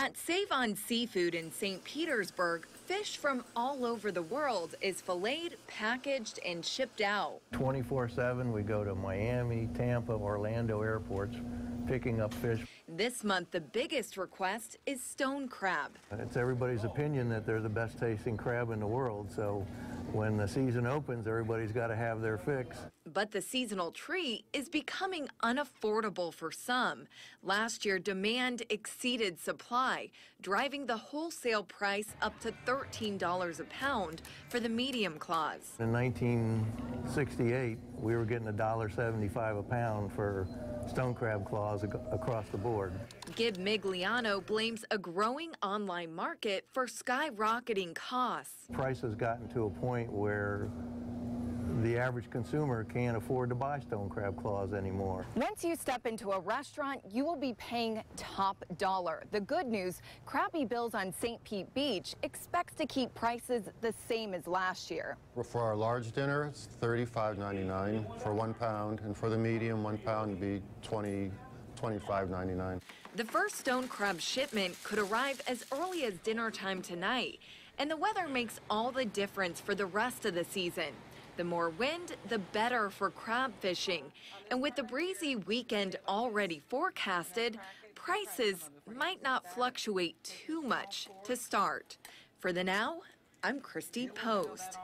At Save on Seafood in St. Petersburg, fish from all over the world is filleted, packaged, and shipped out. 24/7, we go to Miami, Tampa, Orlando airports picking up fish. This month, the biggest request is stone crab. It's everybody's opinion that they're the best tasting crab in the world, so when the season opens, everybody's got to have their fix. But the seasonal treat is becoming unaffordable for some. Last year, demand exceeded supply, driving the wholesale price up to $13 a pound for the medium claws. In 1968, we were getting $1.75 a pound for stone crab claws across the board. Gib Migliano blames a growing online market for skyrocketing costs. Price has gotten to a point where the average consumer can't afford to buy stone crab claws anymore. Once you step into a restaurant, you will be paying top dollar. The good news, Krabby Bill's on St. Pete Beach expects to keep prices the same as last year. For our large dinner, it's $35.99 for 1 pound, and for the medium, 1 pound would be $25.99. The first stone crab shipment could arrive as early as dinner time tonight, and the weather makes all the difference for the rest of the season. The more wind, the better for crab fishing. And with the breezy weekend already forecasted, prices might not fluctuate too much to start. For the Now, I'm Christy Post.